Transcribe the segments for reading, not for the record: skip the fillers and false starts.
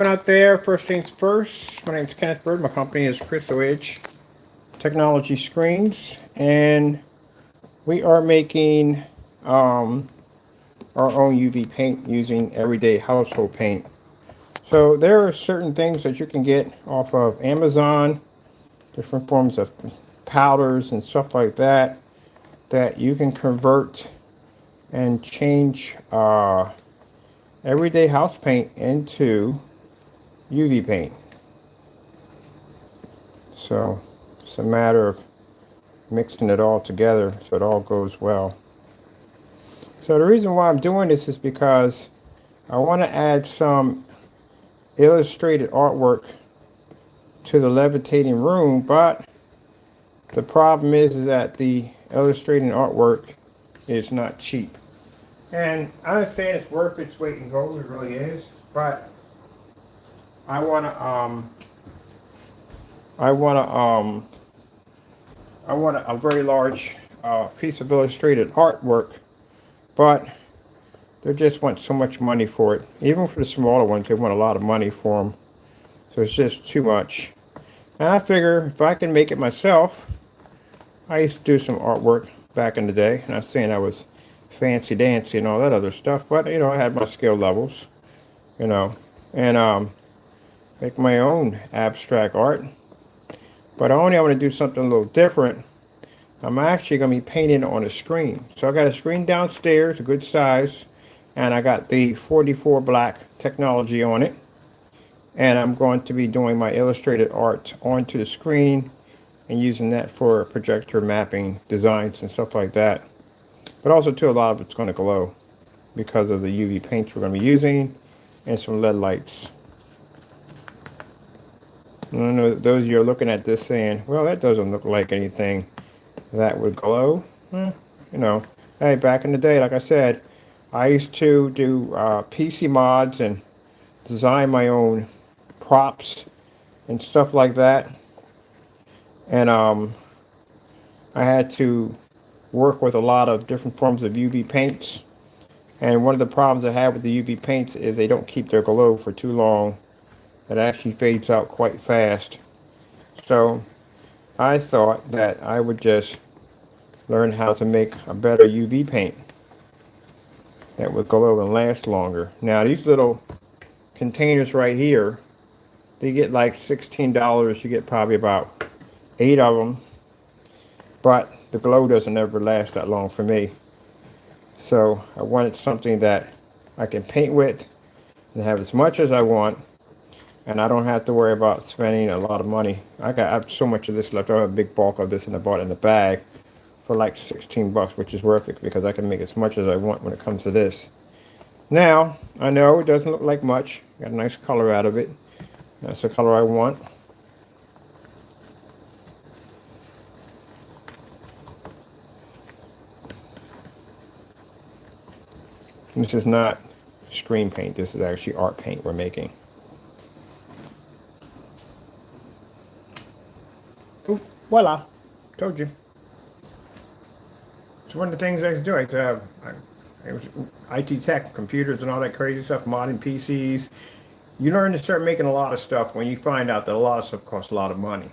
Out there, first things first, my name is Kenneth Bird. My company is Crystal Edge Technology Screens, and we are making our own UV paint using everyday household paint. So there are certain things that you can get off of Amazon, different forms of powders and stuff like that, that you can convert and change everyday house paint into UV paint. So it's a matter of mixing it all together so it all goes well. So the reason why I'm doing this is because I want to add some illustrated artwork to the levitating room, but the problem is that the illustrating artwork is not cheap. And I understand it's worth its weight in gold, it really is, but I want to I want a very large piece of illustrated artwork, but they just want so much money for it. Even for the smaller ones, they want a lot of money for them. So it's just too much. And I figure if I can make it myself, I used to do some artwork back in the day. Not saying I was fancy dancy and all that other stuff, but I had my skill levels, and make my own abstract art. But I want to do something a little different. I'm actually going to be painting on a screen. So I got a screen downstairs, a good size, and I got the 44 black technology on it. And I'm going to be doing my illustrated art onto the screen and using that for projector mapping designs and stuff like that. But also too, a lot of it's going to glow because of the UV paints we're going to be using and some LED lights. I know those of you are looking at this saying, well, that doesn't look like anything that would glow. Hey, back in the day, like I said, I used to do PC mods and design my own props and stuff like that. And I had to work with a lot of different forms of UV paints. And one of the problems I have with the UV paints is they don't keep their glow for too long. It actually fades out quite fast. So I thought that I would just learn how to make a better UV paint that would glow and last longer. Now these little containers right here, they get like $16. You get probably about 8 of them, but the glow doesn't ever last that long for me. So I wanted something that I can paint with and have as much as I want, and I don't have to worry about spending a lot of money. I have so much of this left. I have a big bulk of this, and I bought it in a bag for like 16 bucks, which is worth it because I can make as much as I want when it comes to this. Now, I know it doesn't look like much. Got a nice color out of it. That's the color I want. This is not screen paint. This is actually art paint we're making. Oh, voila. Told you. It's one of the things I used to do. I used to have IT tech, computers and all that crazy stuff, modding PCs. You learn to start making a lot of stuff when you find out that a lot of stuff costs a lot of money.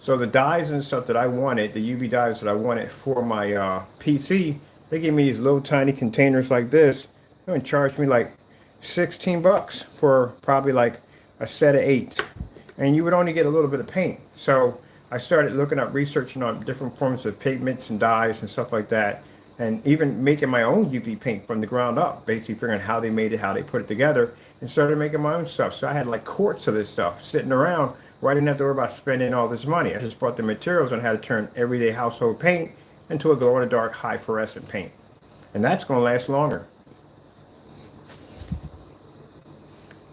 So the dyes and stuff that I wanted, the UV dyes that I wanted for my PC, they gave me these little tiny containers like this. They would charge me like 16 bucks for probably like a set of 8. And you would only get a little bit of paint. So I started looking up, researching on different forms of pigments and dyes and stuff like that. And even making my own UV paint from the ground up, basically figuring out how they made it, how they put it together, and started making my own stuff. So I had like quarts of this stuff sitting around where I didn't have to worry about spending all this money. I just bought the materials and had to turn everyday household paint into a glow-in-the-dark high fluorescent paint. And that's going to last longer.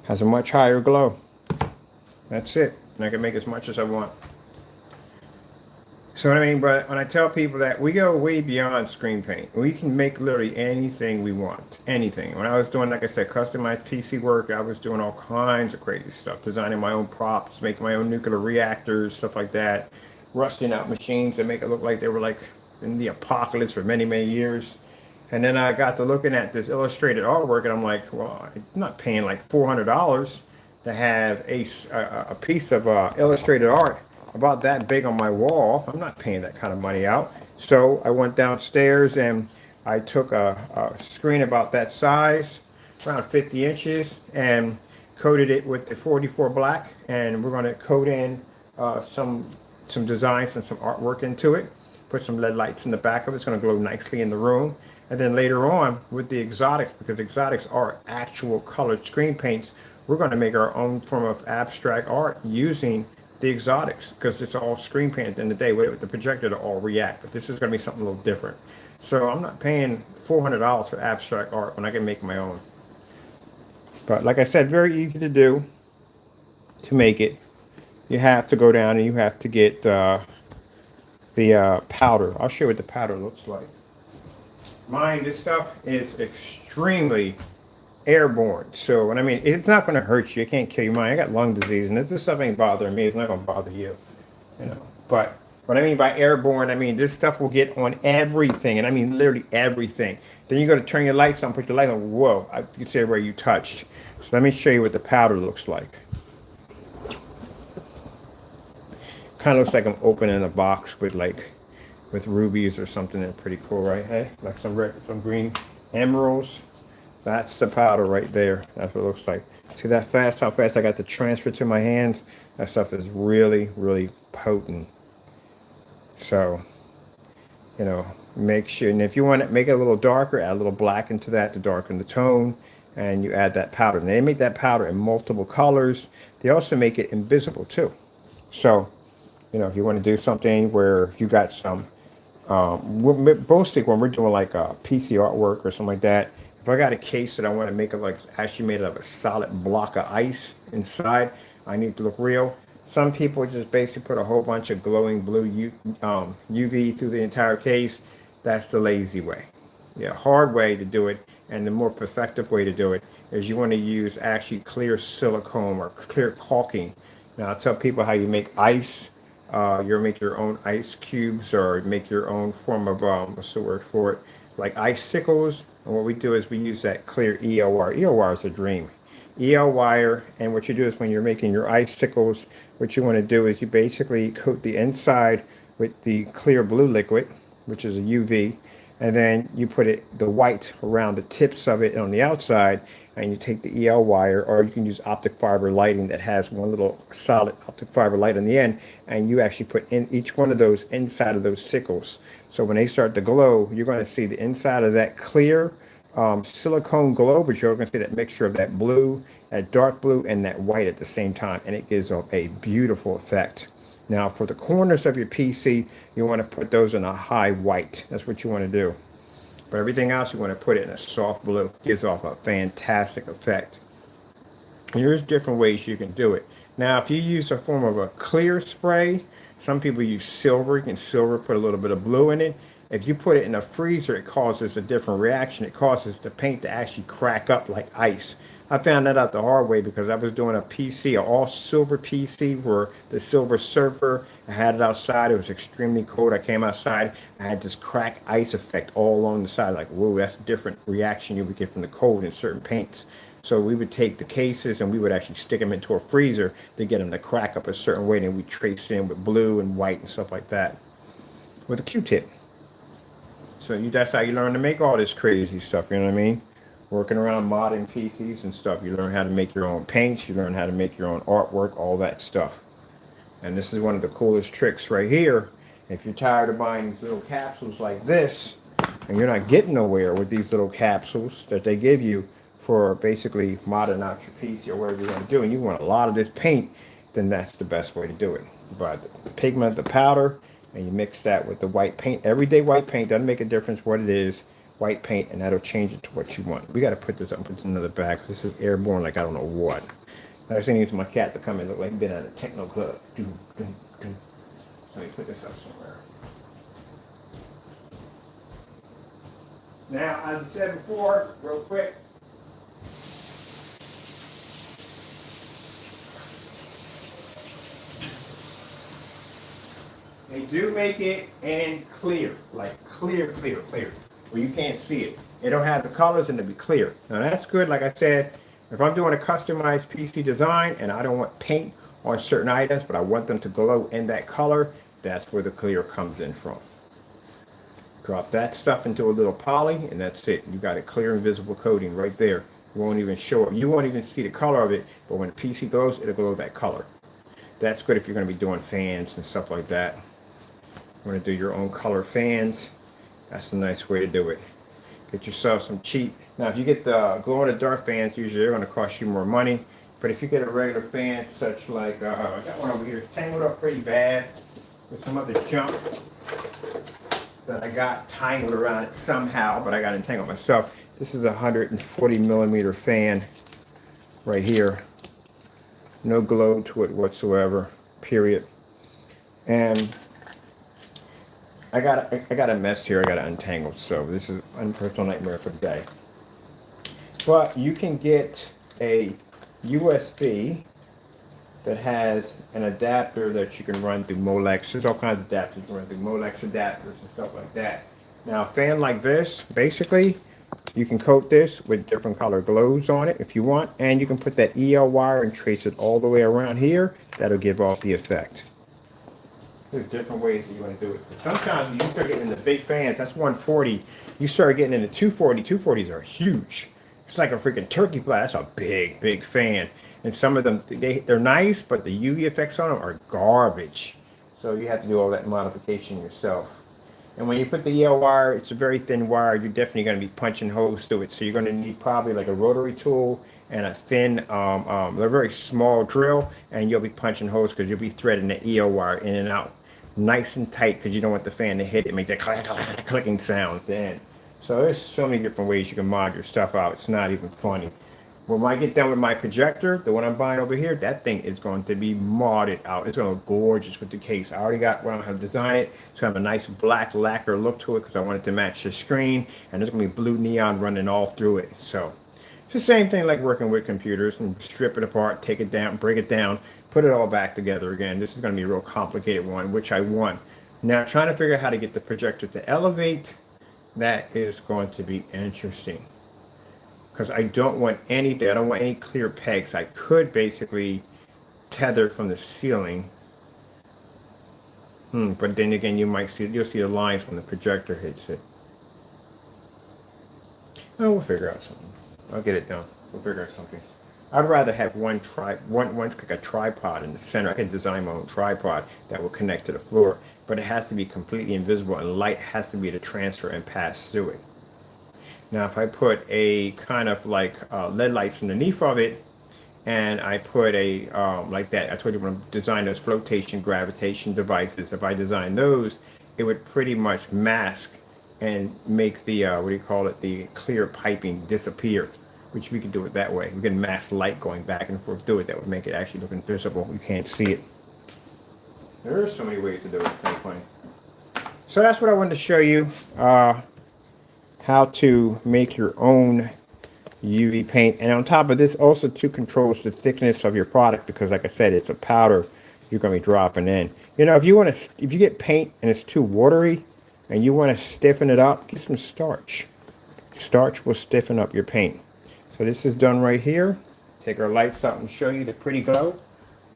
Has a much higher glow. That's it. And I can make as much as I want. So what I mean, but when I tell people that we go way beyond screen paint, we can make literally anything we want, anything. When I was doing, like I said, customized PC work, I was doing all kinds of crazy stuff, designing my own props, making my own nuclear reactors, stuff like that, rusting out machines to make it look like they were like in the apocalypse for many, many years. And then I got to looking at this illustrated artwork, and I'm like, well, I'm not paying like $400 to have a piece of illustrated art about that big on my wall. I'm not paying that kind of money out. So I went downstairs and I took a screen about that size, around 50 inches, and coated it with the 44 black. And we're going to coat in some designs and some artwork into it. Put some LED lights in the back of it. It's going to glow nicely in the room. And then later on with the exotics, because exotics are actual colored screen paints, we're going to make our own form of abstract art using the exotics, because it's all screen paint at the end of the day. With the projector to all react, but this is going to be something a little different. So I'm not paying $400 for abstract art when I can make my own. But like I said, very easy to do, to make it. You have to go down and you have to get the powder. I'll show you what the powder looks like. Mine, this stuff is extremely airborne. So, and I mean, it's not going to hurt you. It can't kill you. Mine, I got lung disease, and this stuff ain't bothering me. It's not going to bother you, you know. But what I mean by airborne, I mean this stuff will get on everything, and I mean literally everything. Then you go to turn your lights on, put your light on. Whoa, you can see where you touched. So let me show you what the powder looks like. Kind of looks like I'm opening a box with rubies or something. That's pretty cool, right? Hey, like some green emeralds. That's the powder right there. That's what it looks like. See that fast? How fast I got to transfer to my hands? That stuff is really, really potent. So, you know, make sure. And if you want to make it a little darker, add a little black into that to darken the tone. And you add that powder. And they make that powder in multiple colors. They also make it invisible too. So, you know, if you want to do something where you got some, mostly when we're doing like a PC artwork or something like that, if I got a case that I want to make it like actually made of a solid block of ice inside, I need to look real. Some people just basically put a whole bunch of glowing blue UV through the entire case. That's the lazy way. Yeah, hard way to do it, and the more effective way to do it is you want to use actually clear silicone or clear caulking. Now, I tell people how you make ice. You make your own ice cubes or make your own form of, what's the word for it? Like icicles. And what we do is we use that clear EO wire. EO wire is a dream. EO wire, and what you do is when you're making your icicles, what you want to do is you basically coat the inside with the clear blue liquid, which is a UV, and then you put the white around the tips of it on the outside, and you take the EL wire, or you can use optic fiber lighting that has one little solid optic fiber light on the end, and you actually put in each one of those inside of those sickles. So when they start to glow, you're going to see the inside of that clear silicone glow, but you're going to see that mixture of that blue, that dark blue, and that white at the same time, and it gives off a beautiful effect. Now, for the corners of your PC, you want to put those in a high white. That's what you want to do. But everything else, you want to put it in a soft blue. It gives off a fantastic effect. And there's different ways you can do it. Now, if you use a form of a clear spray, some people use silver. You can silver, put a little bit of blue in it. If you put it in a freezer, it causes a different reaction. It causes the paint to actually crack up like ice. I found that out the hard way because I was doing a PC, an all silver PC for the Silver Surfer. I had it outside. It was extremely cold. I came outside. I had this crack ice effect all along the side. Like, whoa, that's a different reaction you would get from the cold in certain paints. So we would take the cases and we would actually stick them into a freezer to get them to crack up a certain way. And we trace in with blue and white and stuff like that with a Q-tip. So that's how you learn to make all this crazy stuff. You know what I mean? Working around modding PCs and stuff. You learn how to make your own paints. You learn how to make your own artwork, all that stuff. And this is one of the coolest tricks right here. If you're tired of buying these little capsules like this, and you're not getting nowhere with these little capsules that they give you for basically modding out your PC or whatever you want to do, and you want a lot of this paint, then that's the best way to do it. You buy the pigment, the powder, and you mix that with the white paint. Everyday white paint doesn't make a difference what it is. White paint, and that'll change it to what you want. We got to put this up and put another bag. This is airborne like I don't know what. I was thinking to my cat to come and look like he'd been at a techno club. So let me put this up somewhere. Now, as I said before, real quick, they do make it in clear, like clear, where you can't see it. It don't have the colors and it'll be clear. Now that's good, like I said, If I'm doing a customized PC design and I don't want paint on certain items, but I want them to glow in that color, that's where the clear comes in from. Drop that stuff into a little poly, and that's it. You got a clear invisible coating right there. It won't even show up. You won't even see the color of it, but when the PC glows, it'll glow that color. That's good if you're going to be doing fans and stuff like that. You want to do your own color fans. That's a nice way to do it. Get yourself some cheap. Now, if you get the glow-in-the-dark fans, usually they're going to cost you more money. But if you get a regular fan, such like, I got one over here, it's tangled up pretty bad with some other junk that I got tangled around it somehow, but I got entangled myself. This is a 140 millimeter fan right here. No glow to it whatsoever, period. And I got a mess here I got to untangle, so this is a personal nightmare for the day. But you can get a USB that has an adapter that you can run through Molex. There's all kinds of adapters you can run through Molex adapters and stuff like that. Now, a fan like this, basically, you can coat this with different color glows on it if you want, and you can put that EL wire and trace it all the way around here. That'll give off the effect. There's different ways that you want to do it. But sometimes you start getting into big fans, that's 140. You start getting into 240. 240s are huge. It's like a freaking turkey fly. That's a big, big fan. And some of them, they're nice, but the UV effects on them are garbage. So you have to do all that modification yourself. And when you put the EL wire, it's a very thin wire. You're definitely going to be punching holes through it. So you're going to need probably like a rotary tool and a thin, a very small drill. And you'll be punching holes because you'll be threading the EL wire in and out. Nice and tight because you don't want the fan to hit it, make that clicking sound then. So there's so many different ways you can mod your stuff out. It's not even funny. When I get done with my projector, the one I'm buying over here, that thing is going to be modded out. It's going to look gorgeous with the case. I already got what I'm going to design it. It's going to have a nice black lacquer look to it because I want it to match the screen. And there's going to be blue neon running all through it. So it's the same thing like working with computers and strip it apart, take it down, break it down, put it all back together again. This is going to be a real complicated one, which I want. Now, trying to figure out how to get the projector to elevate, that is going to be interesting. Because I don't want anything, I don't want any clear pegs. I could basically tether from the ceiling. But then again, you'll see the lines when the projector hits it. Oh, we'll figure out something. I'll get it done. We'll figure out something. I'd rather have one like a tripod in the center. I can design my own tripod that will connect to the floor, but it has to be completely invisible and light has to be able to transfer and pass through it. Now, if I put a kind of like LED lights underneath of it, and I put a, like that, I told you when I designed those flotation gravitation devices, if I design those, it would pretty much mask and make the, the clear piping disappear, which we can do it that way. We can mask light going back and forth through it. That would make it actually look invisible. You can't see it. There are so many ways to do it. It's kind of funny. So that's what I wanted to show you. How to make your own UV paint, and on top of this also too controls the thickness of your product, because like I said, it's a powder you're going to be dropping in. You know, if you get paint and it's too watery and you want to stiffen it up, get some starch. Starch will stiffen up your paint. So this is done right here. Take our lights out and show you the pretty glow.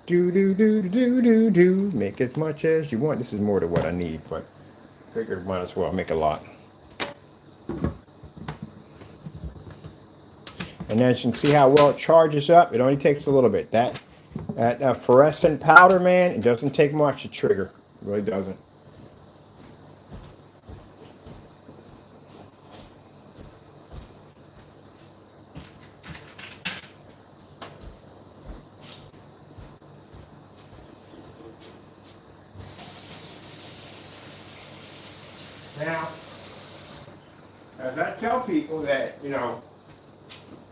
Do. Make as much as you want. This is more than what I need, but I figured might as well make a lot. And as you can see how well it charges up, it only takes a little bit. That fluorescent powder, man, it doesn't take much to trigger. It really doesn't. Now, as I tell people that, you know,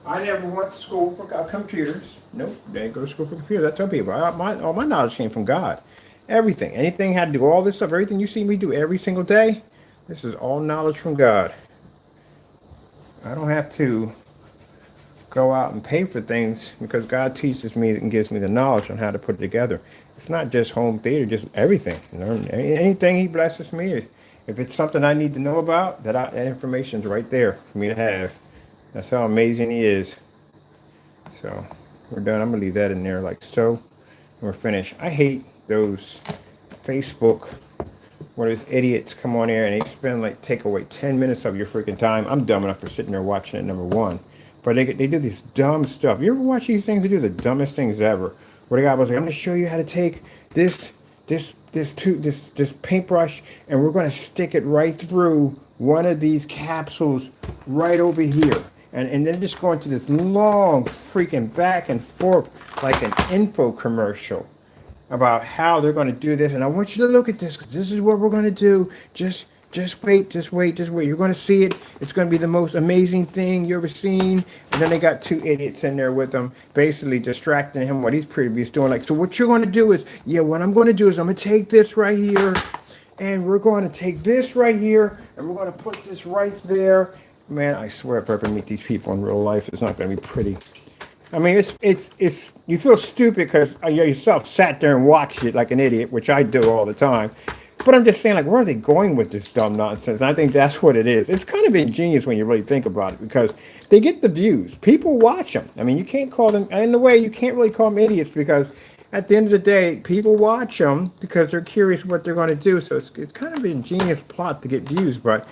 I never went to school for computers. Nope, didn't go to school for computers. I tell people, all my knowledge came from God. Everything, anything had to do, all this stuff, everything you see me do every single day, this is all knowledge from God. I don't have to go out and pay for things because God teaches me and gives me the knowledge on how to put it together. It's not just home theater, just everything. You know, anything He blesses me, if it's something I need to know about, that information is right there for me to have. That's how amazing He is. So we're done. I'm gonna leave that in there like so. And we're finished. I hate those Facebook where these idiots come on here and they spend like take away 10 minutes of your freaking time. I'm dumb enough for sitting there watching it, number one. But they do this dumb stuff. You ever watch these things? They do the dumbest things ever. Where the guy was like, I'm gonna show you how to take this this paintbrush and we're gonna stick it right through one of these capsules right over here. And then just going to this long freaking back and forth like an info commercial about how they're going to do this. And I want you to look at this because this is what we're going to do. Just wait, just wait, just wait. You're going to see it. It's going to be the most amazing thing you ever seen. And then they got two idiots in there with them, basically distracting him what he's previously doing. Like, so what you're going to do is, yeah, what I'm going to do is I'm going to take this right here, and we're going to take this right here, and we're going to put this right there. Man, I swear if I ever meet these people in real life, it's not going to be pretty. I mean, it's you feel stupid because you yourself sat there and watched it like an idiot, which I do all the time. But I'm just saying, like, where are they going with this dumb nonsense? And I think that's what it is. It's kind of ingenious when you really think about it because they get the views. People watch them. I mean, you can't call them, in a way, you can't really call them idiots because at the end of the day, people watch them because they're curious what they're going to do. So it's kind of an ingenious plot to get views, but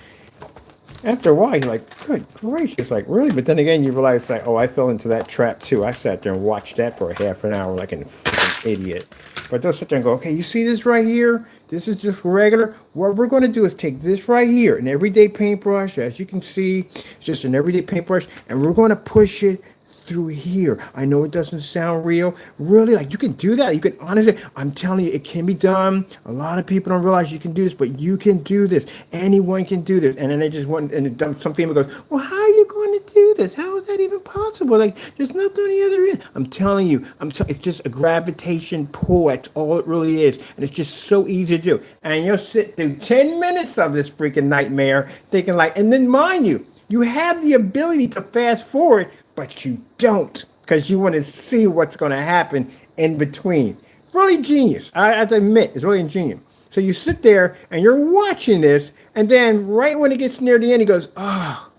after a while, you're like, good gracious, like, really? But then again, you realize, like, oh, I fell into that trap, too. I sat there and watched that for a half an hour like an freaking idiot. But they'll sit there and go, okay, you see this right here? This is just regular. What we're going to do is take this right here, an everyday paintbrush. As you can see, it's just an everyday paintbrush. And we're going to push it through here. I know it doesn't sound real. Really, like you can do that. You can honestly, I'm telling you, it can be done. A lot of people don't realize you can do this, but you can do this. Anyone can do this. And then they just want, and some female goes, well, how are you going to do this? How is that even possible? Like, there's nothing on the other end. I'm telling you, it's just a gravitation pull. That's all it really is. And it's just so easy to do. And you'll sit through 10 minutes of this freaking nightmare thinking like, and then mind you, you have the ability to fast forward, but you don't because you want to see what's going to happen in between. Really genius. I have to admit, it's really ingenious. So you sit there and you're watching this, and then right when it gets near the end, he goes, oh,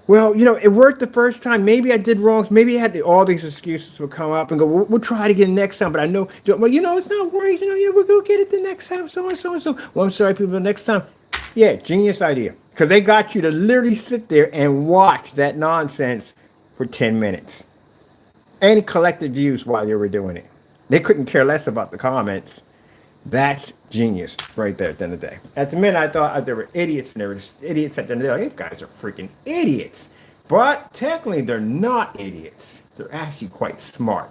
well, it worked the first time. Maybe I did wrong. Maybe I had all these excuses will come up and go, we'll try it again next time. But I know, well, it's not worried. We'll go get it the next time. So and so and so. Well, I'm sorry, people. Next time. Yeah, genius idea. Because they got you to literally sit there and watch that nonsense for 10 minutes. And collected views while they were doing it. They couldn't care less about the comments. That's genius right there at the end of the day. At the minute, I thought there were idiots, and there were idiots at the end of the day. These guys are freaking idiots. But technically, they're not idiots. They're actually quite smart.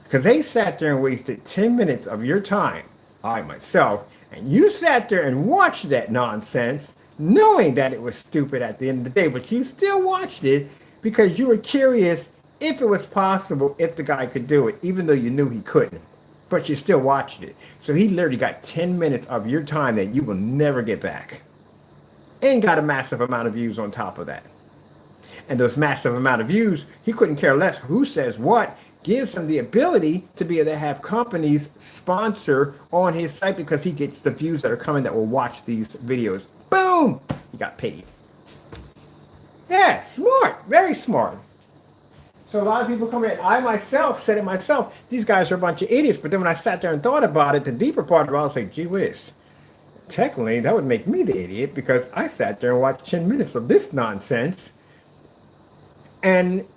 Because they sat there and wasted 10 minutes of your time, I myself, and you sat there and watched that nonsense, knowing that it was stupid at the end of the day, but you still watched it because you were curious if it was possible, if the guy could do it, even though you knew he couldn't. But you still watched it. So he literally got 10 minutes of your time that you will never get back. And got a massive amount of views on top of that. And those massive amount of views, he couldn't care less who says what, gives him the ability to be able to have companies sponsor on his site because he gets the views that are coming that will watch these videos. Boom! He got paid. Yeah, smart. Very smart. So a lot of people come in. I myself said it myself. These guys are a bunch of idiots. But then when I sat there and thought about it, the deeper part of it, I was like, gee whiz. Technically, that would make me the idiot because I sat there and watched 10 minutes of this nonsense. And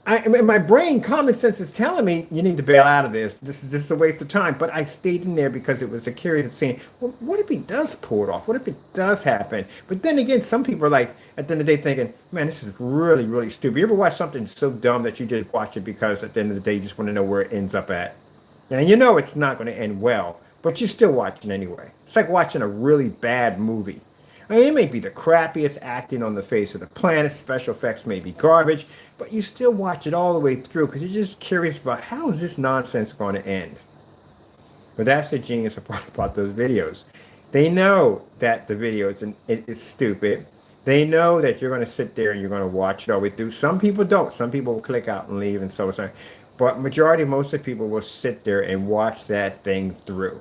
my brain, common sense is telling me, you need to bail out of this. This is just a waste of time. But I stayed in there because it was a curious of seeing, well, what if he does pull it off? What if it does happen? But then again, some people are like, at the end of the day, thinking, man, this is really, really stupid. You ever watch something so dumb that you just watch it because at the end of the day, you just want to know where it ends up at? And you know it's not going to end well, but you still watch it anyway. It's like watching a really bad movie. I mean, it may be the crappiest acting on the face of the planet, special effects may be garbage, but you still watch it all the way through because you're just curious about how is this nonsense going to end. But that's the genius about those videos. They know that the video is stupid. They know that you're going to sit there and you're going to watch it all the way through. Some people don't. Some people will click out and leave and so on. But most of the people will sit there and watch that thing through.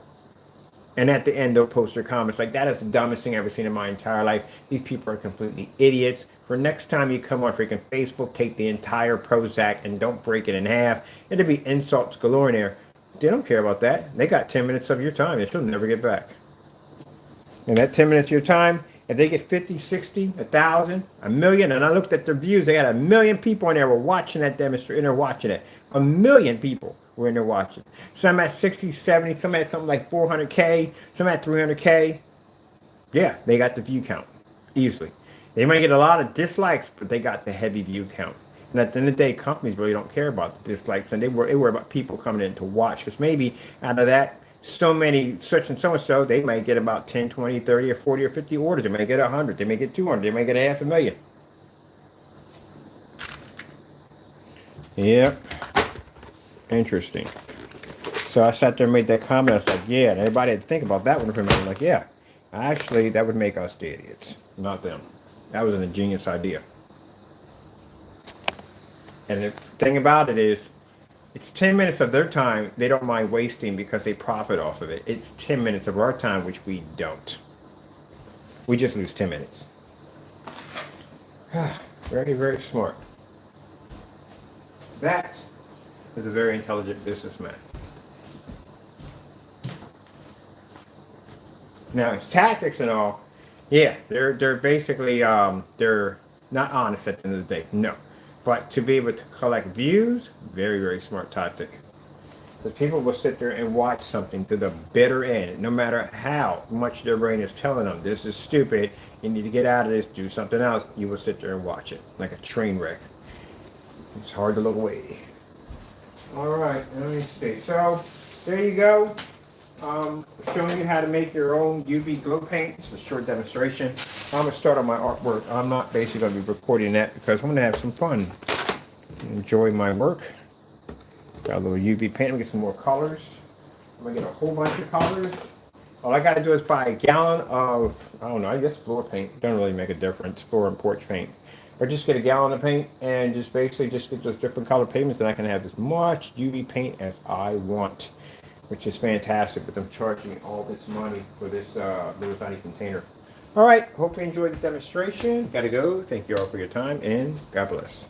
And at the end, they'll post their comments like, that is the dumbest thing I've ever seen in my entire life. These people are completely idiots. For next time you come on freaking Facebook, take the entire Prozac and don't break it in half. It'll be insults galore in there. They don't care about that. They got 10 minutes of your time that you'll never get back. And that 10 minutes of your time, if they get 50, 60, 1,000, a million, and I looked at their views, they had 1 million people in there were watching that demonstration, they're watching it. 1 million people were in there watching. Some at 60, 70, some at something like 400K, some at 300K. Yeah, they got the view count easily. They might get a lot of dislikes, but they got the heavy view count. And at the end of the day, companies really don't care about the dislikes, and they worry about people coming in to watch. Because maybe out of that, so many such and so, they might get about 10, 20, 30, or 40, or 50 orders. They may get 100. They may get 200. They may get 500,000. Yep. Interesting. So I sat there and made that comment. I was like, yeah, and everybody had to think about that one for me. I'm like, yeah, actually, that would make us the idiots, not them. That was an ingenious idea. And the thing about it is, it's 10 minutes of their time they don't mind wasting because they profit off of it. It's 10 minutes of our time, which we don't. We just lose 10 minutes. Very, very smart. That is a very intelligent businessman. Now, it's tactics and all. Yeah, they're basically they're not honest at the end of the day. No. But to be able to collect views, very, very smart tactic. Because people will sit there and watch something to the bitter end, no matter how much their brain is telling them, this is stupid, you need to get out of this, do something else. You will sit there and watch it, like a train wreck. It's hard to look away. All right, let me see. So, there you go. Showing you how to make your own UV glow paint. It's a short demonstration. I'm going to start on my artwork. I'm not basically going to be recording that because I'm going to have some fun. Enjoy my work. Got a little UV paint. I'm going to get some more colors. I'm going to get a whole bunch of colors. All I got to do is buy a gallon of, I don't know, I guess floor paint. Doesn't really make a difference, floor and porch paint. Or just get a gallon of paint and just basically just get those different color pigments, and I can have as much UV paint as I want, which is fantastic, but I'm charging all this money for this little tiny container. All right, hope you enjoyed the demonstration. Gotta go. Thank you all for your time, and God bless.